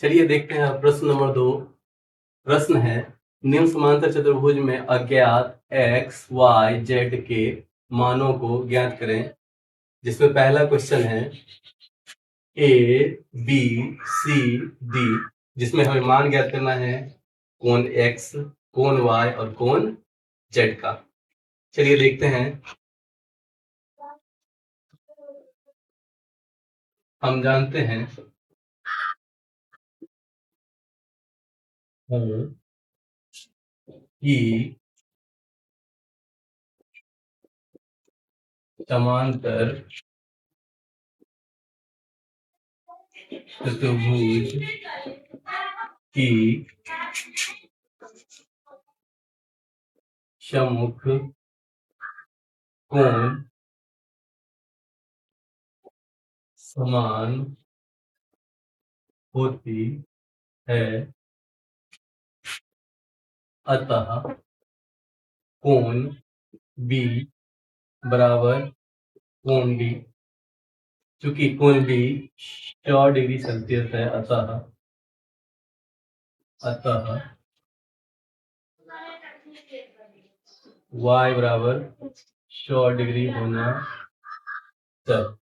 चलिए देखते हैं प्रश्न नंबर 2। प्रश्न है, निम्न समांतर चतुर्भुज में अज्ञात x, y, z के मानों को ज्ञात करें। जिसमें पहला क्वेश्चन है a, b, c, d, जिसमें हमें मान ज्ञात करना है कोण x, कोण y और कोण z का। चलिए देखते हैं। हम जानते हैं कि समांतर चतुर्भुज की सम्मुख कोण समान होती है, अतः कोण B बराबर कोण D। चूंकि कोण B 100 डिग्री सेल्सियस है, अतः y बराबर 100 डिग्री होना चाहिए।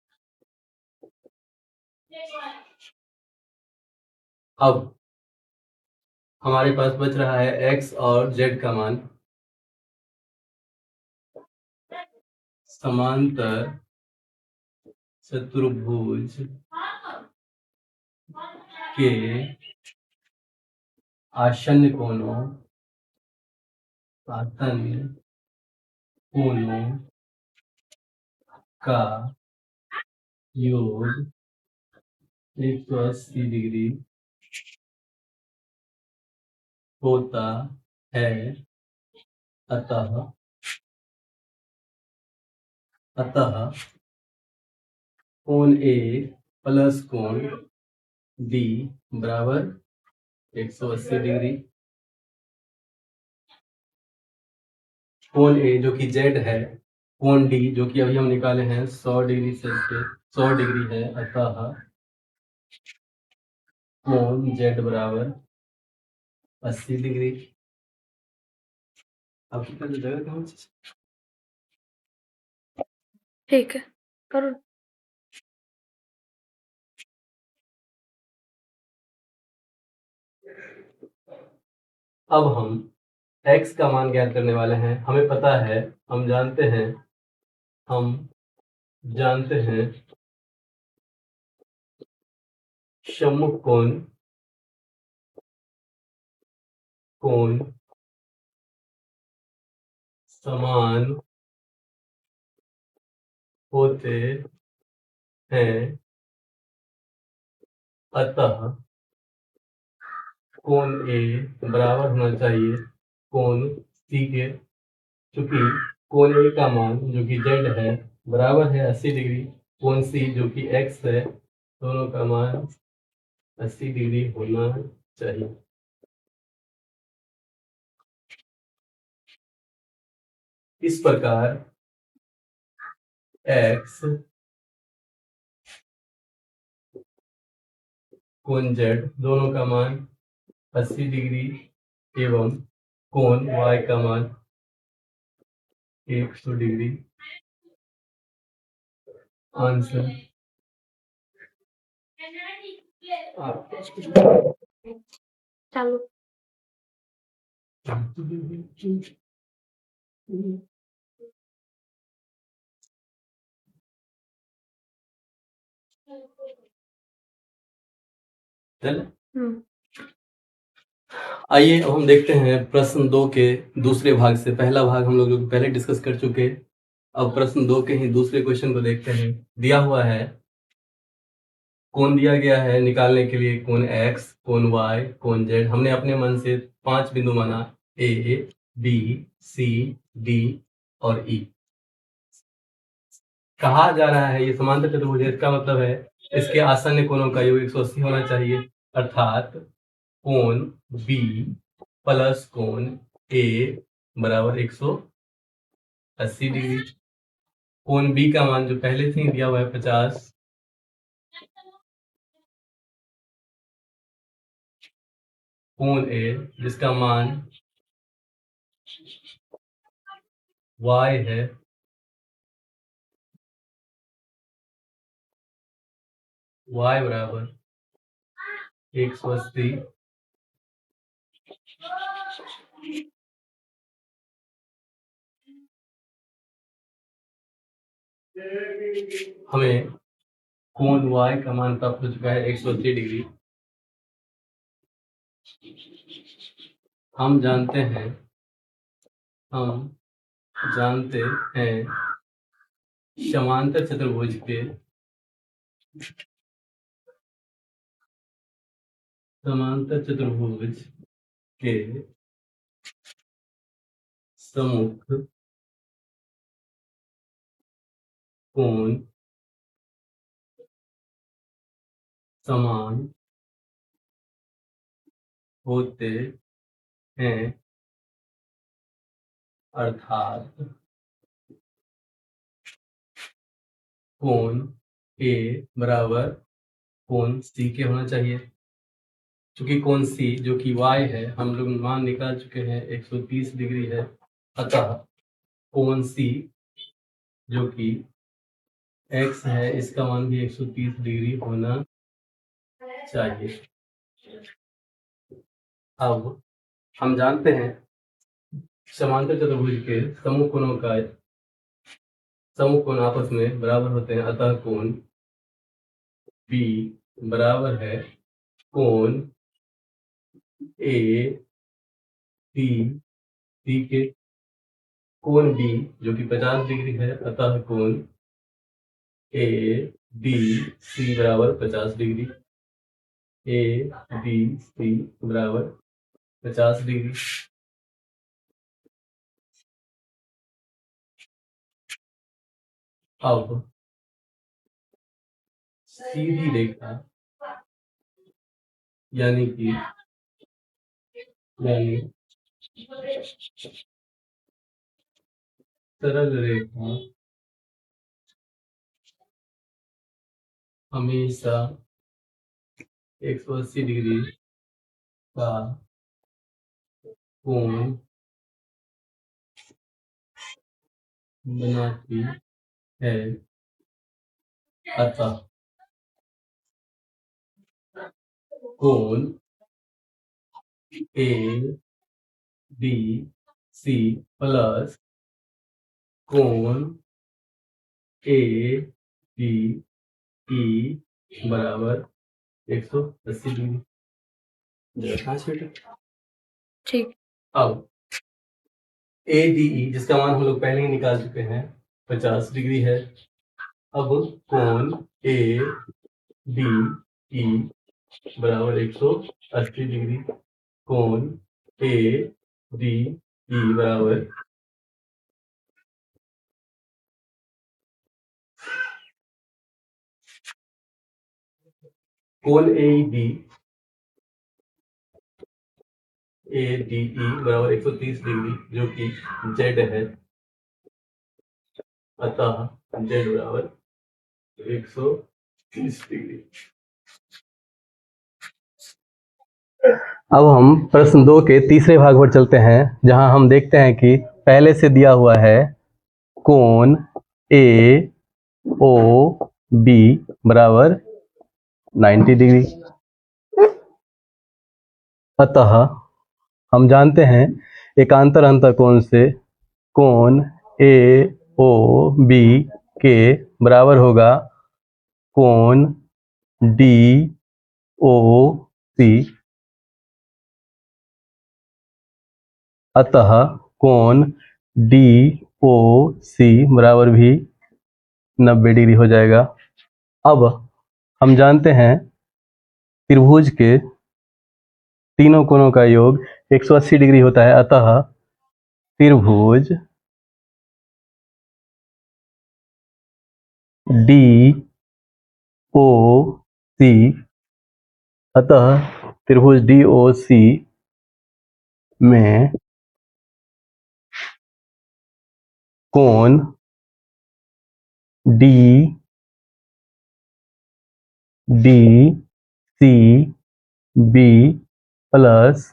अब हमारे पास बच रहा है x और z का मान। समांतर चतुर्भुज के आसन्न कोणों का योग 180 डिग्री होता है, अतः कोण A प्लस कोण D बराबर 180 डिग्री। कोण A जो कि Z है, कोण D जो कि अभी हम निकाले हैं 100 डिग्री सेल्सियस 100 डिग्री है, अतः कोण Z बराबर 80 डिग्री। अब कितना जगह कहाँ से? ठीक है करो। अब हम x का मान ज्ञात करने वाले हैं। हमें पता है, हम जानते हैं सम्मुख कोण समान होते हैं, अतः कोण A बराबर होना चाहिए कोण C के। चूंकि कोण A का मान जो कि Z है बराबर है 80 डिग्री, कोण C जो कि X है, दोनों का मान 80 डिग्री होना चाहिए। इस प्रकार x कोण Z दोनों का मान 80 डिग्री एवं कोण Y का मान 100 डिग्री आंसर। चालू। आइए अब हम देखते हैं प्रश्न 2 के दूसरे भाग से। पहला भाग हम लोग पहले डिस्कस कर चुके। अब प्रश्न 2 के ही दूसरे क्वेश्चन को देखते हैं। दिया हुआ है, कोण दिया गया है निकालने के लिए कोण x, कोण y, कोण z। हमने अपने मन से 5 बिंदु माना, a, b, c, d और e। कहा जा रहा है ये समांतर चतुर्भुज है, इसका मतलब है इसके आसन्न कोणों का योग 180 होना चाहिए, अर्थात कोण B प्लस कोण A बराबर 180 डिग्री। कोण B का मान जो पहले से ही दिया हुआ है 50, कोण ए जिसका मान y है, y बराबर 180 हमें कोण y का मान प्राप्त हो चुका है 180 डिग्री। हम जानते हैं समांतर चतुर्भुज के सम्मुख कोण समान होते हैं, अर्थात कोण ए बराबर कोण सी के होना चाहिए। चूंकि कोण सी जो कि y है, हम लोग मान निकाल चुके हैं 130 डिग्री है, अतः कोण सी जो कि x है, इसका मान भी 130 डिग्री होना चाहिए। अब हम जानते हैं समांतर चतुर्भुज के समूह कोण आपस में बराबर होते हैं, अतः कोण B बराबर है कोण ए डी सी के। कोण B जो कि 50 डिग्री है, अतः कोण ए डी सी बराबर 50 डिग्री। ए डी सी बराबर 50 डिग्री। अब सीधी रेखा यानी सरल रेखा हमेशा 180 डिग्री का कोण बनाती है, अतः कोण ए बी सी प्लस कोण ए बी ई बराबर 180 डिग्री। 5 मिनट। ठीक। अब ए डी ई जिसका मान हम लोग पहले ही निकाल चुके हैं 50 डिग्री है। अब कोण ए डी ई बराबर 180 डिग्री। कोण ए डी ई बराबर कोण ए डी बराबर 130 डिग्री जो कि जेड है, अतः जेड बराबर 130 डिग्री। अब हम प्रश्न 2 के तीसरे भाग पर चलते हैं, जहां हम देखते हैं कि पहले से दिया हुआ है कोण ए ओ बी बराबर 90 डिग्री। अतः हम जानते हैं एकांतर अंतःकोण से कोण ए ओ बी के बराबर होगा कोण डी ओ सी। अतः कोण डी ओ सी बराबर भी 90 डिग्री हो जाएगा। अब हम जानते हैं त्रिभुज के तीनों कोणों का योग 180 डिग्री होता है, अतः त्रिभुज डी ओ सी त्रिभुज डी ओ सी में कोण डी सी बी प्लस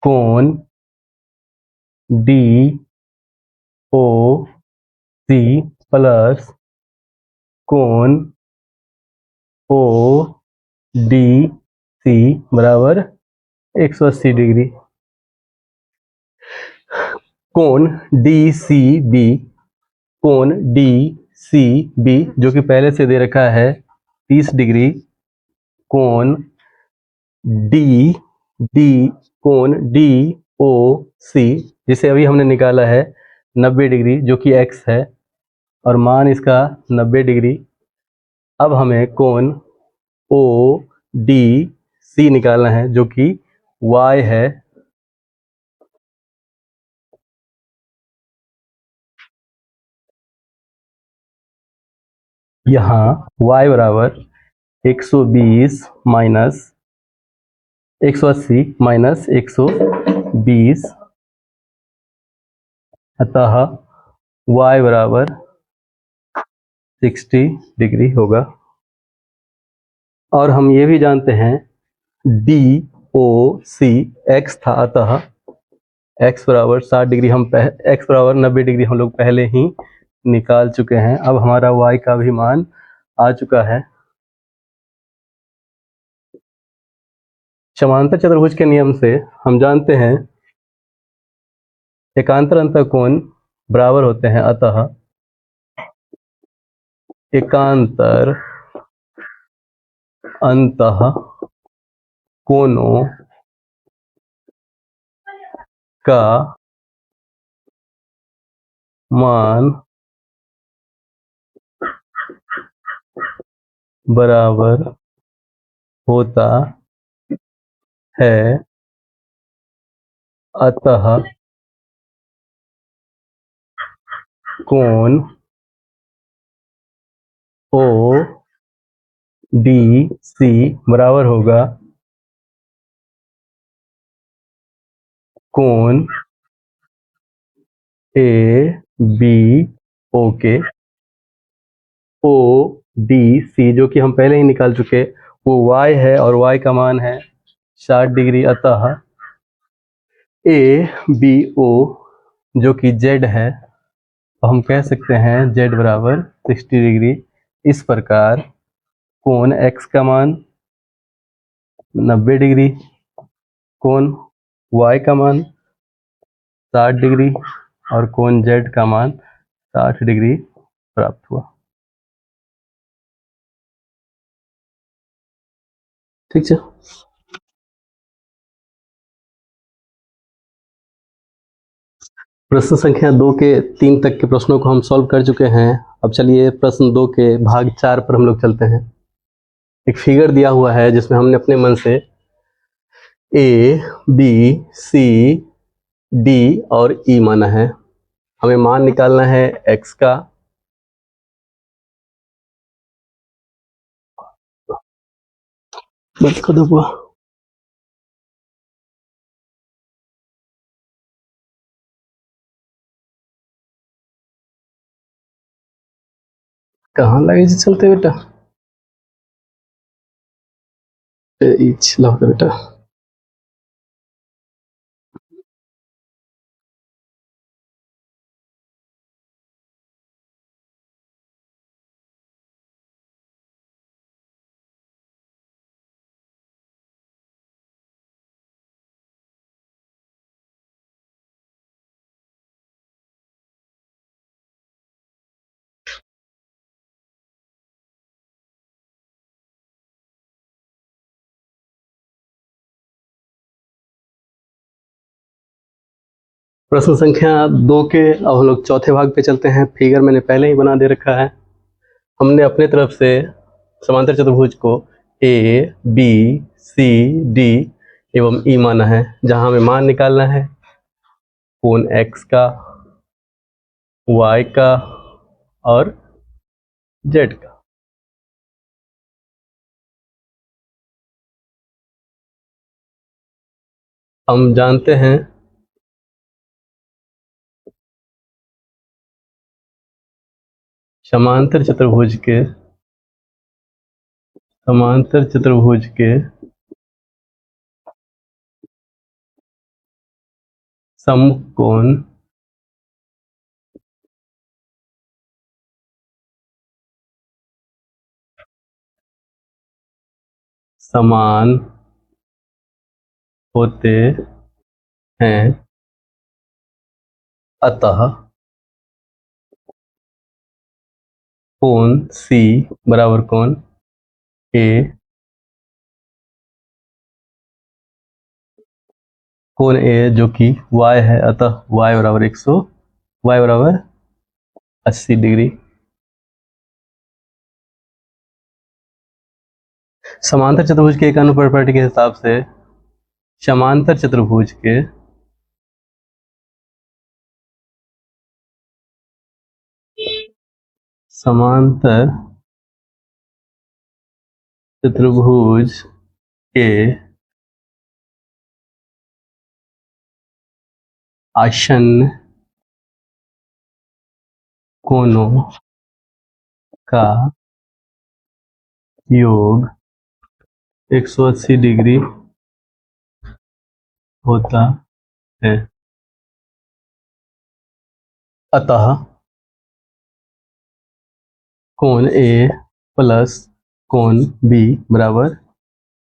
कोण डी ओ सी प्लस कोण ओ डी सी बराबर 180 डिग्री। कोण डी सी बी, कोण डी सी बी जो कि पहले से दे रखा है 30 डिग्री, कोण डी डी कोण डी ओ सी जिसे अभी हमने निकाला है 90 डिग्री जो कि x है और मान इसका 90 डिग्री। अब हमें कोण ओ डी सी निकालना है जो कि y है। यहाँ y बराबर 120 माइनस 180 माइनस 120, अतः y बराबर 60 डिग्री होगा। और हम ये भी जानते हैं डी ओ सी x था, अतः x बराबर 60 डिग्री x बराबर 90 डिग्री हम लोग पहले ही निकाल चुके हैं। अब हमारा y का भी मान आ चुका है। समांतर चतुर्भुज के नियम से हम जानते हैं एकांतर अंतःकोण बराबर होते हैं, अतः एकांतर अंतःकोणों का मान बराबर होता है, अतः कोण ओ डी सी बराबर होगा कोण ए बी ओ के। ओ डी सी जो कि हम पहले ही निकाल चुके वो y है और y का मान है 60 डिग्री, अतः ए बी ओ जो कि z है तो हम कह सकते हैं z बराबर 60 डिग्री। इस प्रकार कोण x का मान 90 डिग्री, कोण y का मान 60 डिग्री और कोण z का मान 60 डिग्री प्राप्त हुआ। ठीक है। प्रश्न संख्या 2 के 3 तक के प्रश्नों को हम सॉल्व कर चुके हैं। अब चलिए प्रश्न 2 के भाग 4 पर हम लोग चलते हैं। एक फिगर दिया हुआ है जिसमें हमने अपने मन से ए बी सी डी और ई माना है। हमें मान निकालना है x का, बस खत्म हुआ। कहाँ लगे जी चलते बेटा, बेटा प्रश्न संख्या 2 के अब हम लोग चौथे भाग पे चलते हैं। फिगर मैंने पहले ही बना दे रखा है। हमने अपने तरफ से समांतर चतुर्भुज को ए बी सी डी एवं ई माना है, जहां हमें मान निकालना है कोण x का, y का और z का। हम जानते हैं समांतर चतुर्भुज के समकोण समान होते हैं, अतः कोण C बराबर कोण A, कोण A जो कि y है, अतः y बराबर 80 डिग्री। समांतर चतुर्भुज के एक अन्य प्रॉपर्टी के हिसाब से समांतर चतुर्भुज के समांतर चतुर्भुज के आसन्न कोणों का योग 180 डिग्री होता है, अतः कोण A प्लस कोण B बराबर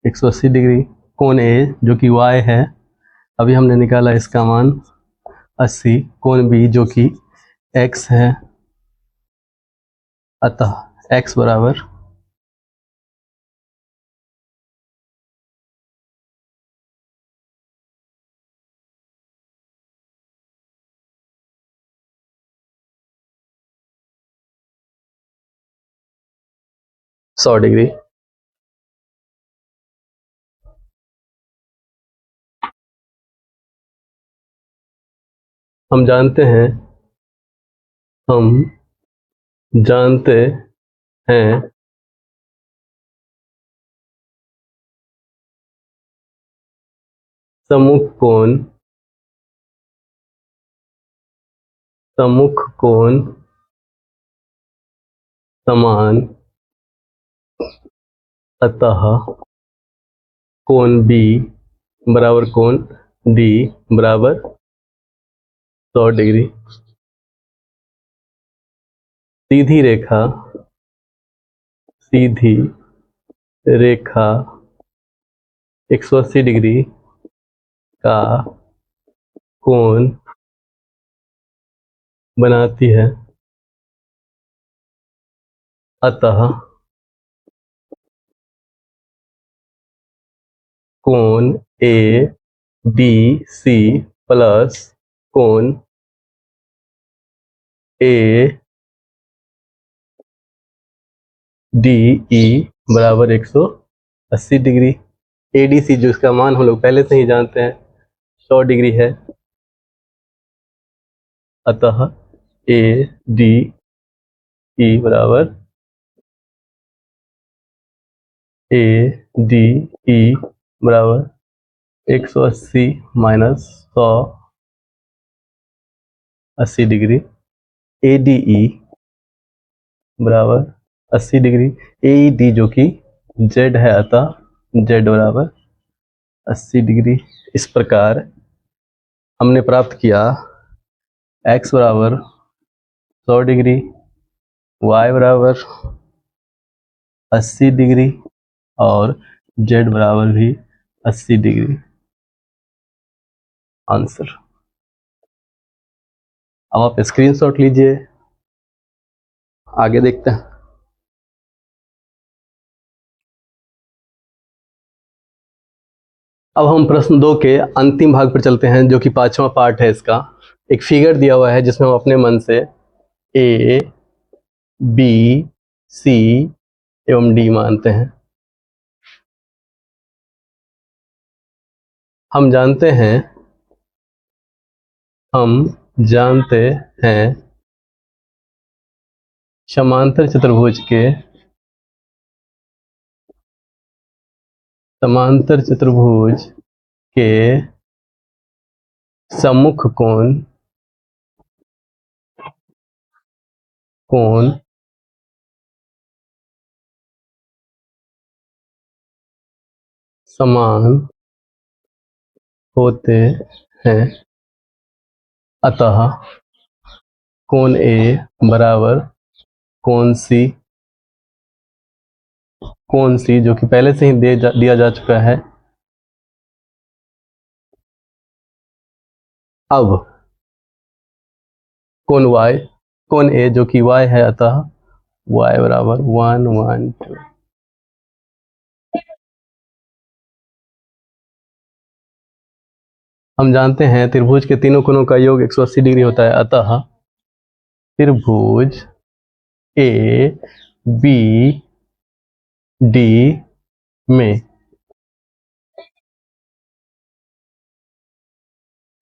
180 डिग्री। कोण A जो कि y है, अभी हमने निकाला इसका मान 80, कोण B जो कि x है, अतः x बराबर 100 डिग्री। हम जानते हैं सम्मुख कोण समान, अतः कोण B बराबर कोण D बराबर 100 डिग्री। सीधी रेखा 180 डिग्री का कोण बनाती है, अतः कोण ABC प्लस कोण ADE बराबर 180 डिग्री। ADC जो इसका मान हम लोग पहले से ही जानते हैं 100 डिग्री है, अतः ADE बराबर ADE बराबर 180 माइनस 100 80 डिग्री। ADE बराबर 80 डिग्री। AED जो कि Z है, अतः Z बराबर 80 डिग्री। इस प्रकार हमने प्राप्त किया x बराबर 100 डिग्री, y बराबर 80 डिग्री और z बराबर भी 80 डिग्री। आंसर। अब आप स्क्रीनशॉट लीजिए, आगे देखते हैं। अब हम प्रश्न 2 के अंतिम भाग पर चलते हैं, जो कि 5वां पार्ट है इसका। एक फिगर दिया हुआ है जिसमें हम अपने मन से A, B, C एवं D मानते हैं। हम जानते हैं समांतर चतुर्भुज के सम्मुख कोण समान होते हैं, अतः कोण ए बराबर कोण सी जो कि पहले से ही दिया जा चुका है। अब कोण ए जो कि y है, अतः y बराबर 1 1 2। हम जानते हैं त्रिभुज के तीनों कोणों का योग 180 डिग्री होता है, अतः त्रिभुज ए बी डी में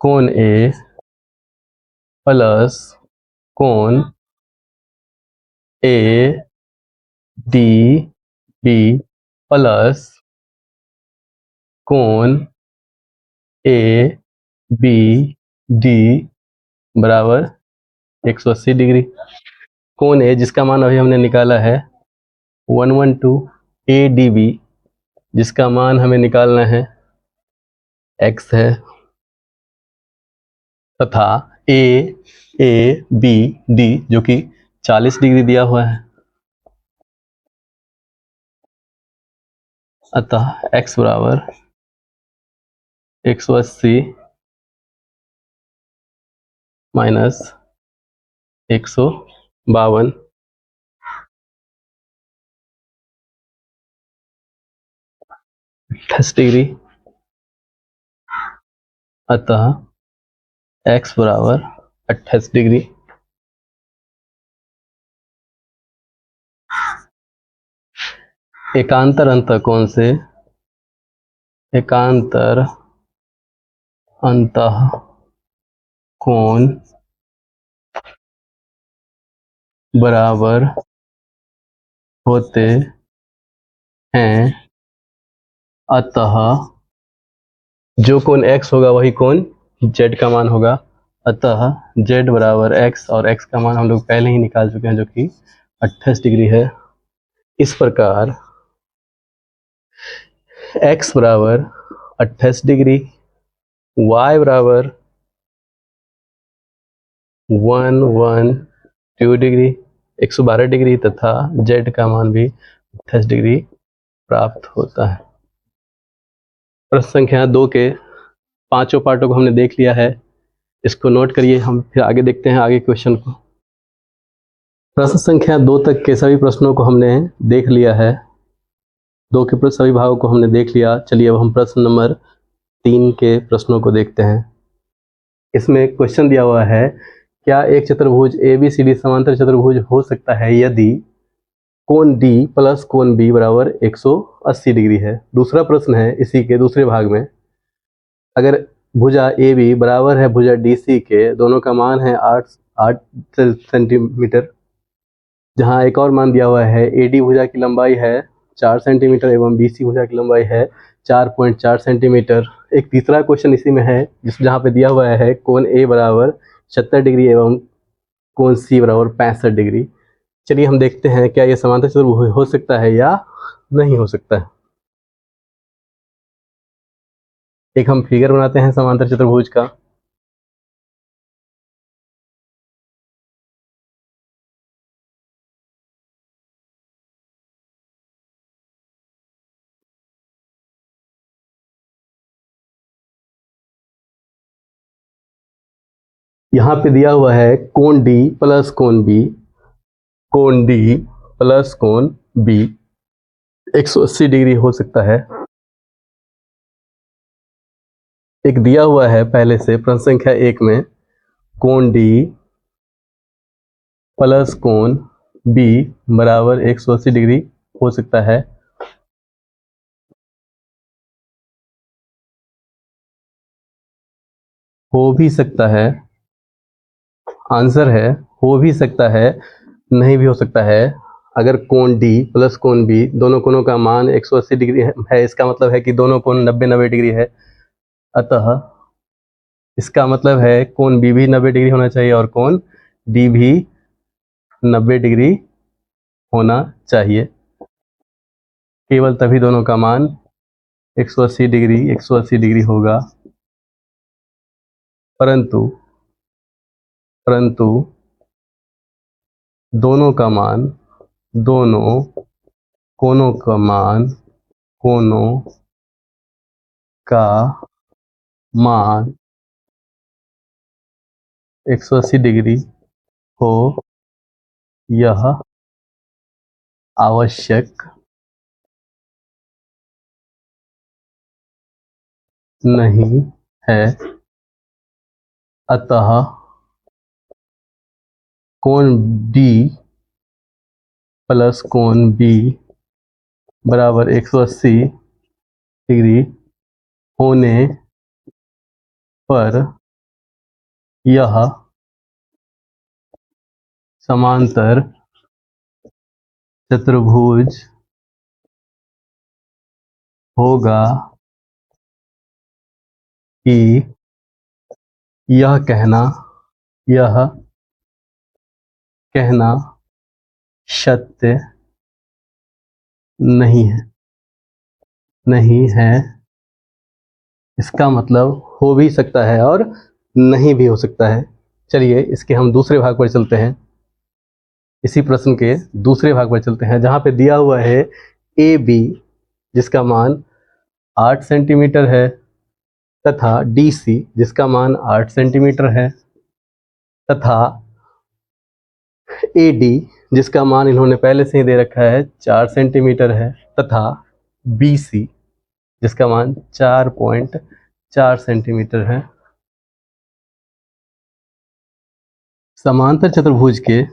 कोण ए प्लस कोण ए डी बी प्लस कोण ए बी डी बराबर 180 डिग्री। कोण ए जिसका मान अभी हमने निकाला है 112 ए डी बी जिसका मान हमें निकालना है x है, तथा ए बी डी जो कि 40 डिग्री दिया हुआ है, अतः x बराबर 180 माइनस 152 28 डिग्री, अतः x बराबर 28 डिग्री। एकांतर अंतःकोण से एकांतर अंतःकोण बराबर होते हैं, अतः जो कोण x होगा वही कोण z का मान होगा, अतः z बराबर x और x का मान हम लोग पहले ही निकाल चुके हैं जो कि 28 डिग्री है। इस प्रकार x बराबर 28 डिग्री, y बराबर 112 डिग्री 112 डिग्री तथा z का मान भी 28 डिग्री प्राप्त होता है। प्रश्न संख्या 2 के पांचों पार्टों को हमने देख लिया है, इसको नोट करिए। हम फिर आगे देखते हैं आगे क्वेश्चन को। प्रश्न संख्या 2 तक के सभी प्रश्नों को हमने देख लिया है, 2 के सभी भागों को हमने देख लिया। चलिए अब हम प्रश्न नंबर 3 के प्रश्नों को देखते हैं। इसमें क्वेश्चन दिया हुआ है, क्या एक चतुर्भुज ABCD समांतर चतुर्भुज हो सकता है यदि कोण D प्लस कोण B बराबर 180 डिग्री है। दूसरा प्रश्न है इसी के दूसरे भाग में, अगर भुजा AB बराबर है भुजा DC के, दोनों का मान है 8 सेंटीमीटर, जहां एक और मान दिया हुआ है AD भुजा की लंबाई है 4 सेंटीमीटर एवं BC भुजा की लंबाई है 4.4 सेंटीमीटर। एक तीसरा क्वेश्चन इसी में है जहाँ पे दिया हुआ है कोण A बराबर 70 डिग्री एवं कोण C बराबर 65 डिग्री। चलिए हम देखते हैं क्या ये समांतर चतुर्भुज हो सकता है या नहीं हो सकता है। एक हम फिगर बनाते हैं समांतर चतुर्भुज का। यहाँ पे दिया हुआ है कोण D प्लस कोण B, कोण D प्लस कोण B 180 डिग्री हो सकता है। एक दिया हुआ है पहले से प्रश्न संख्या 1 में कोण D प्लस कोण B बराबर 180 डिग्री हो सकता है। हो भी सकता है, आंसर है हो भी सकता है, नहीं भी हो सकता है। अगर कोण D प्लस कोण B दोनों कोणों का मान 180 डिग्री है, इसका मतलब है कि दोनों कोण 90-90 डिग्री है, अतः इसका मतलब है कोण B भी 90 डिग्री होना चाहिए और कोण D भी 90 डिग्री होना चाहिए। केवल तभी दोनों का मान 180 डिग्री होगा। परंतु परंतु दोनों का मान, दोनों कोणों का मान, कोणों का मान 180 डिग्री हो यह आवश्यक नहीं है। अतः कोण D प्लस कोण B बराबर 180 डिग्री होने पर यह समांतर चतुर्भुज होगा कि यह कहना सत्य नहीं है। इसका मतलब हो भी सकता है और नहीं भी हो सकता है। चलिए इसके हम दूसरे भाग पर चलते हैं। इसी प्रश्न के दूसरे भाग पर चलते हैं, जहाँ पे दिया हुआ है AB जिसका मान 8 सेंटीमीटर है तथा DC जिसका मान 8 सेंटीमीटर है तथा AD जिसका मान इन्होंने पहले से ही दे रखा है 4 सेंटीमीटर है तथा BC जिसका मान 4.4 सेंटीमीटर है। समांतर चतुर्भुज के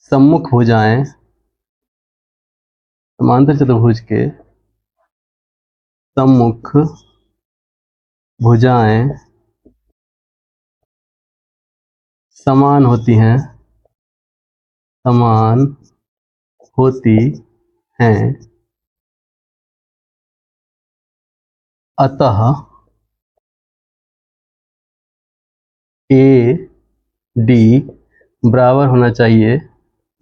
सम्मुख भुजाएं समान होती हैं। अतः AD बराबर होना चाहिए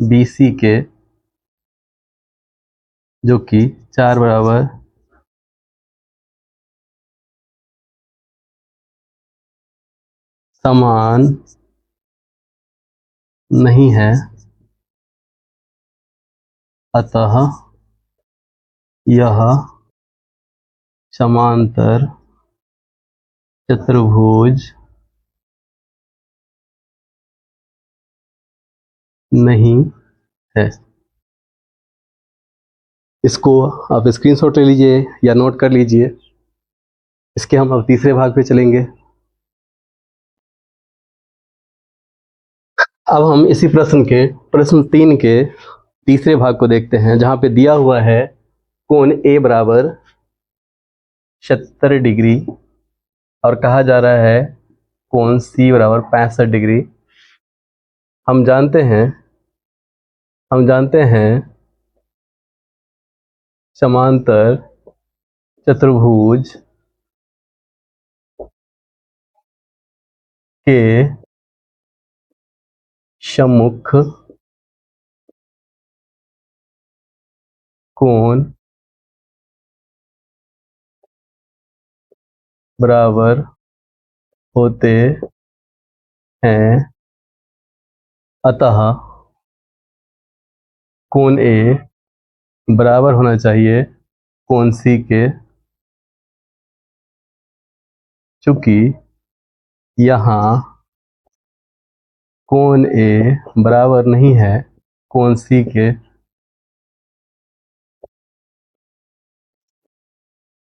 BC के, जो कि 4 बराबर समान नहीं है। अतः यह समांतर चतुर्भुज नहीं है। इसको आप स्क्रीनशॉट ले लीजिए या नोट कर लीजिए। इसके हम अब तीसरे भाग पे चलेंगे। अब हम इसी प्रश्न 3 के तीसरे भाग को देखते हैं, जहाँ पे दिया हुआ है कोण A बराबर 70 डिग्री और कहा जा रहा है कोण C बराबर 65 डिग्री। हम जानते हैं समांतर चतुर्भुज के सम्मुख कोण बराबर होते हैं। अतः कोण A बराबर होना चाहिए कोण C के, चूंकि यहाँ कोण A बराबर नहीं है कोण C के,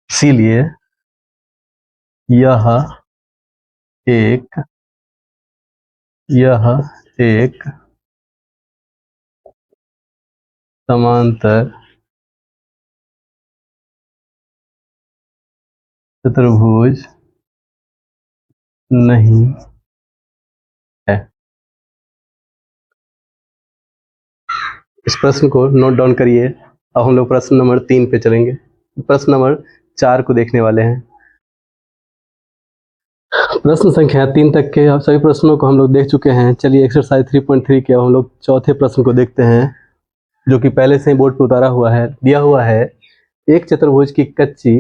इसीलिए यह एक समांतर चतुर्भुज नहीं है। इस प्रश्न को नोट डाउन करिए। अब हम लोग प्रश्न नंबर 3 पे चलेंगे। प्रश्न नंबर 4 को देखने वाले हैं। प्रश्न संख्या 3 तक के आप सभी प्रश्नों को हम लोग देख चुके हैं। चलिए एक्सरसाइज 3.3 के हम लोग चौथे प्रश्न को देखते हैं, जो कि पहले से ही बोर्ड पे उतारा हुआ है। दिया हुआ है एक चतुर्भुज की कच्ची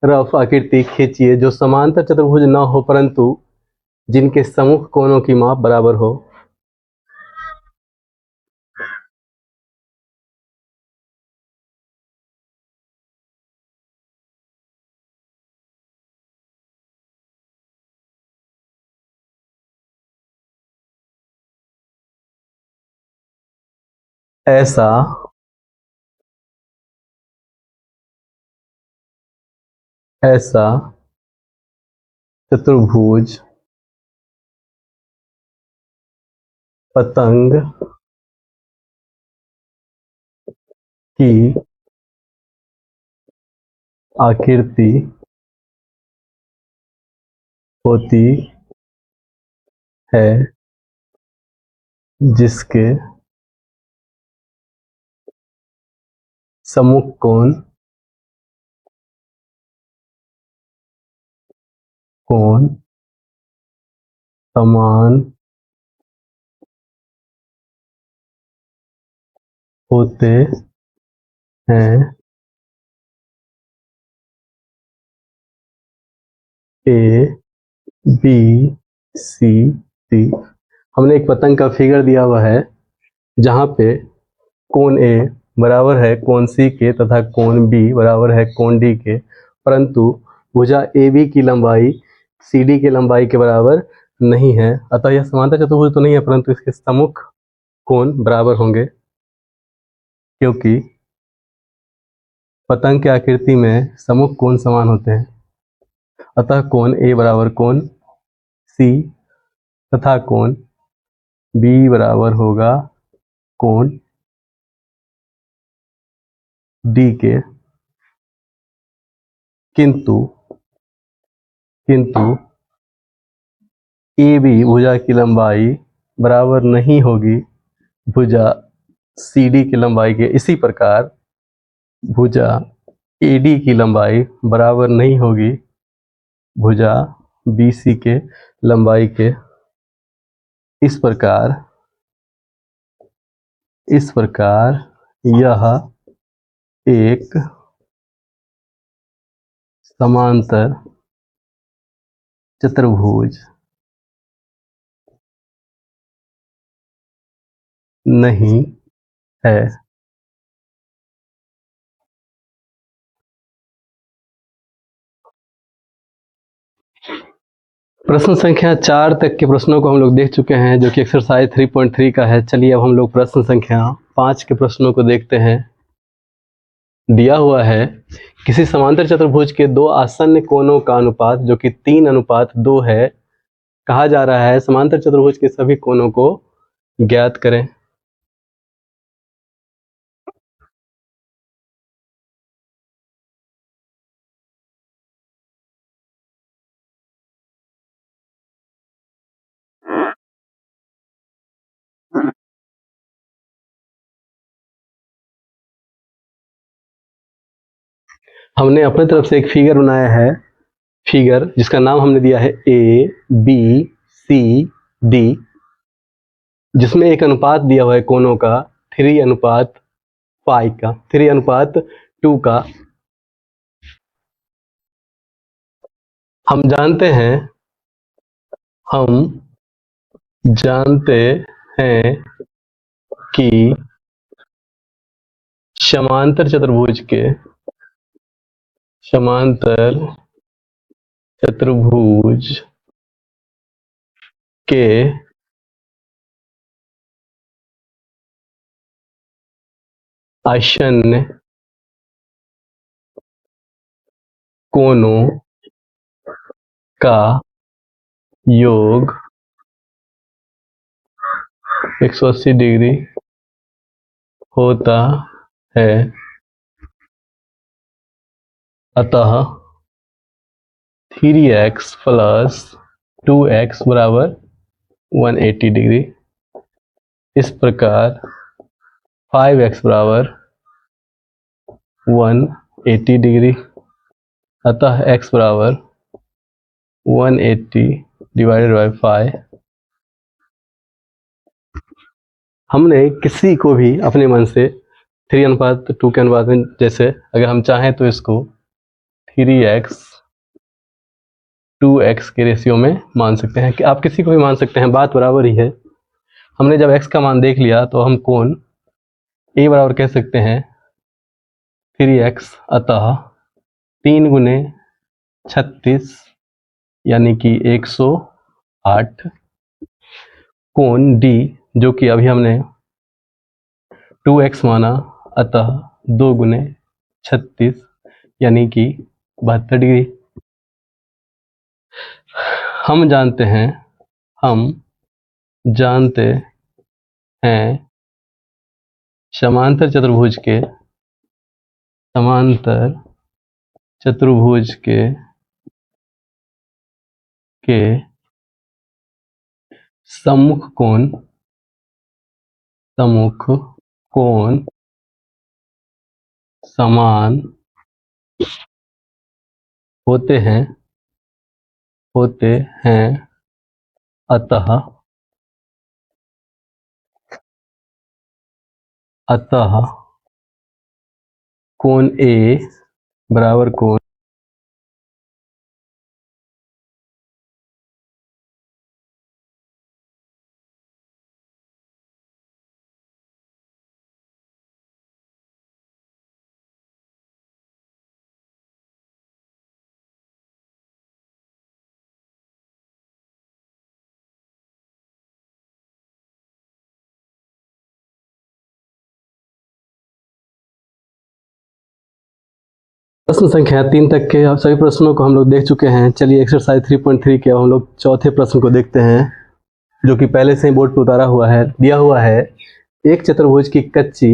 रफ आकृति खींचिए जो समांतर चतुर्भुज न हो परंतु जिनके सम्मुख कोणों की माप बराबर हो। ऐसा चतुर्भुज पतंग की आकृति होती है जिसके सम्मुख कोण समान होते हैं। A B C D. हमने एक पतंग का फिगर दिया हुआ है जहां पे कोण ए बराबर है कोण सी के तथा कोण बी बराबर है कोण डी के, परंतु भुजा ए बी की लंबाई सी डी की लंबाई के बराबर नहीं है। अतः यह समांतर चतुर्भुज तो नहीं है परंतु इसके सम्मुख कोण बराबर होंगे, क्योंकि पतंग की आकृति में सम्मुख कोण समान होते हैं। अतः कोण ए बराबर कोण सी तथा कोण बी बराबर होगा कोण डी के, किंतु ए बी भुजा की लंबाई बराबर नहीं होगी भुजा सी डी की लंबाई के। इसी प्रकार भुजा ए डी की लंबाई बराबर नहीं होगी भुजा बी सी के लंबाई के। इस प्रकार यह एक समांतर चतुर्भुज नहीं है। प्रश्न संख्या 4 तक के प्रश्नों को हम लोग देख चुके हैं, जो कि एक्सरसाइज 3.3 का है। चलिए अब हम लोग प्रश्न संख्या 5 के प्रश्नों को देखते हैं। दिया हुआ है किसी समांतर चतुर्भुज के दो आसन्न कोणों का अनुपात जो कि 3:2 है, कहा जा रहा है समांतर चतुर्भुज के सभी कोणों को ज्ञात करें। हमने अपने तरफ से एक फिगर बनाया है, फिगर जिसका नाम हमने दिया है ए बी सी डी, जिसमें एक अनुपात दिया हुआ है कोणों का 3:2 का। हम जानते हैं कि समांतर चतुर्भुज के आसन्न कोणों का योग 180 डिग्री होता है। अतः 3x + 2x बराबर 180 डिग्री। इस प्रकार 5x बराबर 180 डिग्री। अतः x बराबर 180 / 5। हमने किसी को भी अपने मन से 3:2 के अनुपात में, जैसे अगर हम चाहें तो इसको 3x 2x के रेशियो में मान सकते हैं, कि आप किसी को भी मान सकते हैं, बात बराबर ही है। हमने जब x का मान देख लिया तो हम कोण a बराबर कह सकते हैं 3x, अतः 3 गुने 36 यानी कि 108, कोण d जो कि अभी हमने 2x माना, अतः 2 गुने 36 यानी कि 72 डिग्री। हम जानते हैं समांतर चतुर्भुज के सम्मुख कोण समान होते हैं, अतः कोण A बराबर कोण प्रश्न संख्या 3 तक के सभी प्रश्नों को हम लोग देख चुके हैं। चलिए एक्सरसाइज 3.3 के हम लोग चौथे प्रश्न को देखते हैं, जो कि पहले से ही बोर्ड पर उतारा हुआ है। दिया हुआ है, एक चतुर्भुज की कच्ची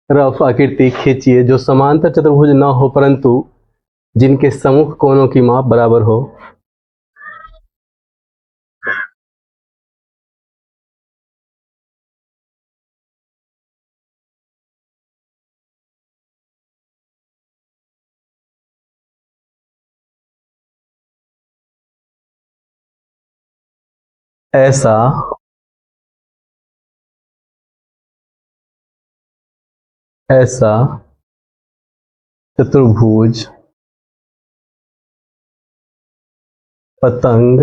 रफ आकृति खींचिए जो समांतर चतुर्भुज न हो परंतु जिनके सम्मुख कोणों की माप बराबर हो। ऐसा चतुर्भुज पतंग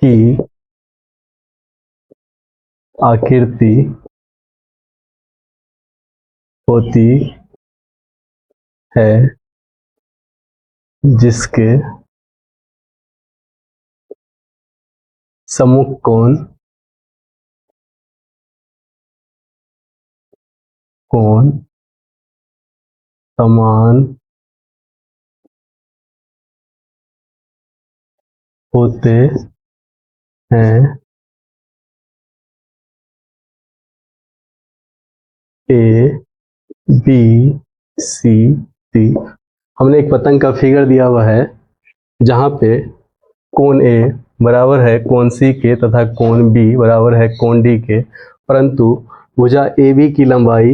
की आकृति होती है जिसके सम्मुख कोण समान होते हैं। A B C D। हमने एक पतंग का फिगर दिया हुआ है जहां पे कोण A बराबर है कोण C के तथा कोण B बराबर है कोण D के, परंतु भुजा AB की लंबाई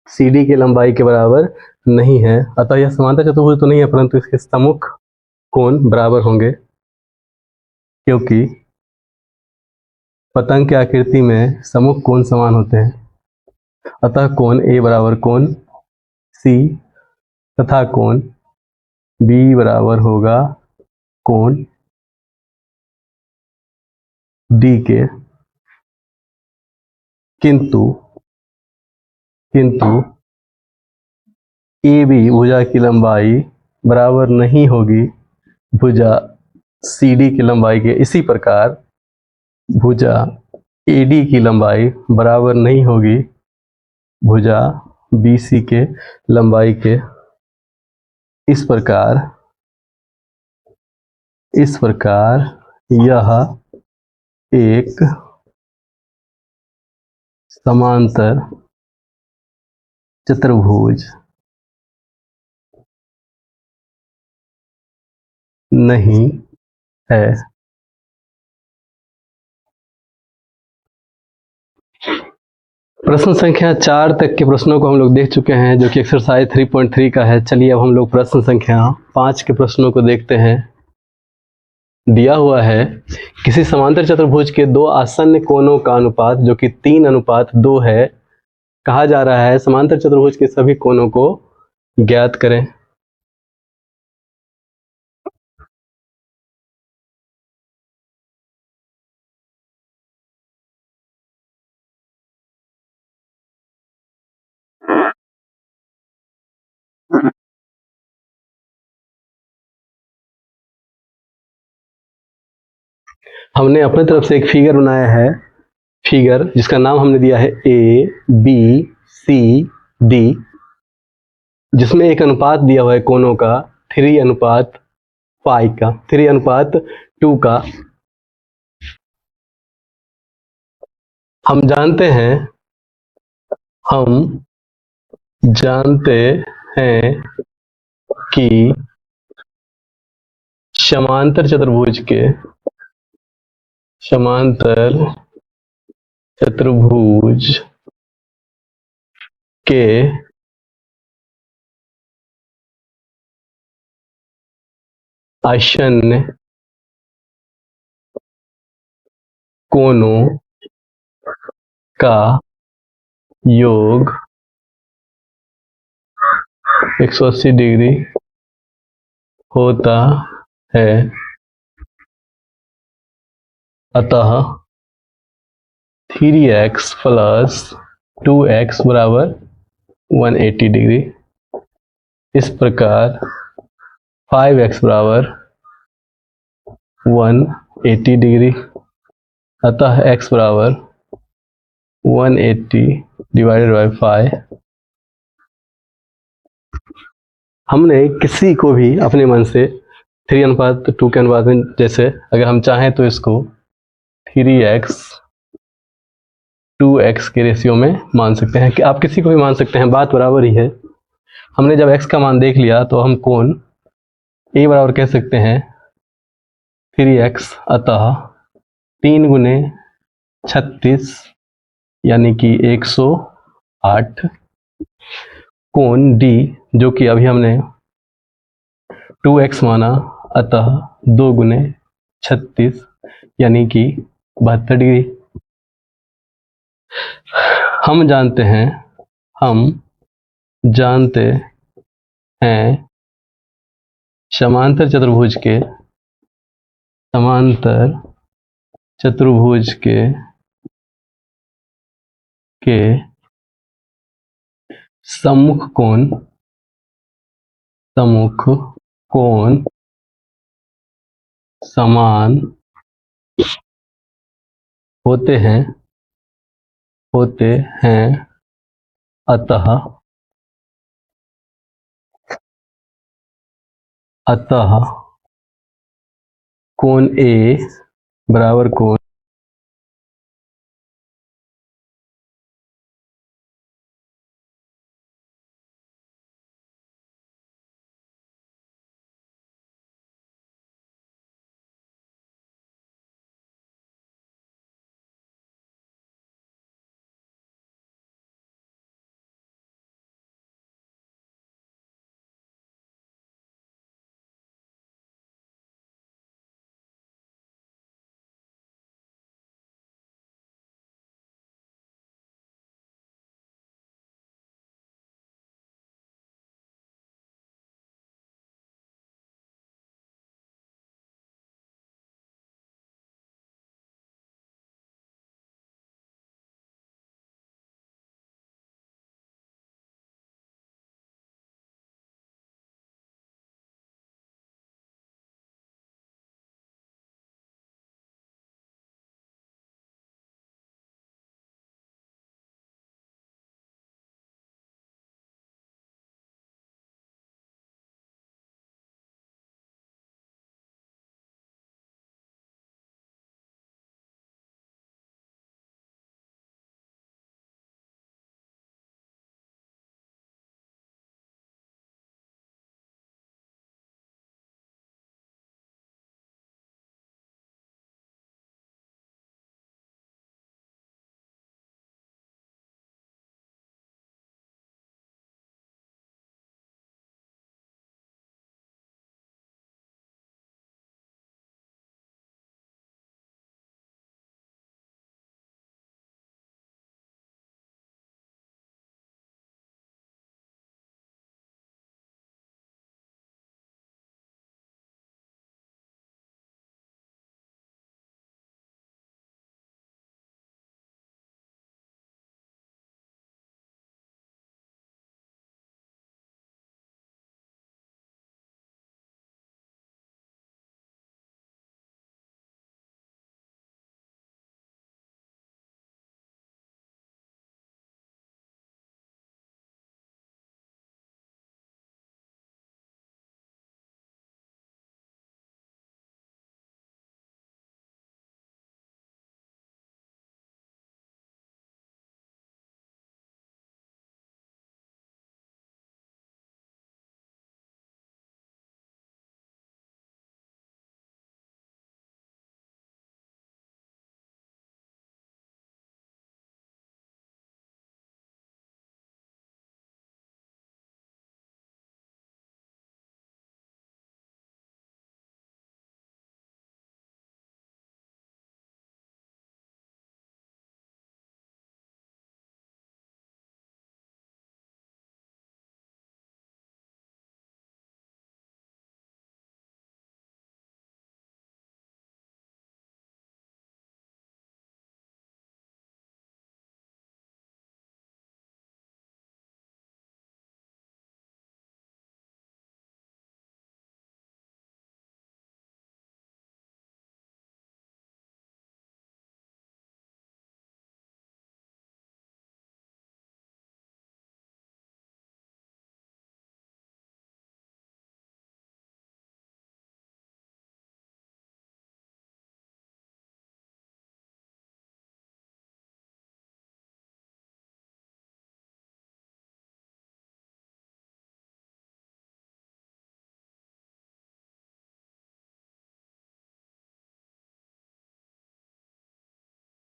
CD की लंबाई के बराबर नहीं है। अतः यह समांतर चतुर्भुज तो नहीं है, परंतु इसके सम्मुख कोण बराबर होंगे, क्योंकि पतंग की आकृति में सम्मुख कोण समान होते हैं। अतः कोण A बराबर कोण C तथा कोण B बराबर होगा कोण D के, किंतु AB भुजा की लंबाई बराबर नहीं होगी भुजा CD की लंबाई के। इसी प्रकार भुजा AD की लंबाई बराबर नहीं होगी भुजा BC के लंबाई के। इस प्रकार यह एक समांतर चतुर्भुज नहीं है। प्रश्न संख्या 4 तक के प्रश्नों को हम लोग देख चुके हैं, जो कि एक्सरसाइज 3.3 का है। चलिए अब हम लोग प्रश्न संख्या 5 के प्रश्नों को देखते हैं। दिया हुआ है किसी समांतर चतुर्भुज के दो आसन्न कोणों का अनुपात जो कि 3:2 है, कहा जा रहा है समांतर चतुर्भुज के सभी कोणों को ज्ञात करें। हमने अपने तरफ से एक फिगर बनाया है, फिगर जिसका नाम हमने दिया है ABCD, जिसमें एक अनुपात दिया हुआ है कोणों का 3:2 का। हम जानते हैं कि समांतर चतुर्भुज के आसन्न कोणों का योग 180 डिग्री होता है, अतः 3x प्लस 2x बराबर 180 डिग्री। इस प्रकार 5x बराबर 180 डिग्री, अतः x बराबर 180 डिवाइडेड बाय 5। हमने किसी को भी अपने मन से 3:2 के अनुपात में, जैसे अगर हम चाहें तो इसको 3x 2x के रेशियो में मान सकते हैं, कि आप किसी को भी मान सकते हैं, बात बराबर ही है। हमने जब x का मान देख लिया तो हम कोण a बराबर कह सकते हैं 3x, अतः 3 गुने 36 यानी कि 108। कोण D जो कि अभी हमने 2x माना, अतः 2 गुने 36 यानी कि 72 डिग्री। हम जानते हैं समांतर चतुर्भुज के सम्मुख कोण समान होते हैं, अतः कोण A बराबर कोण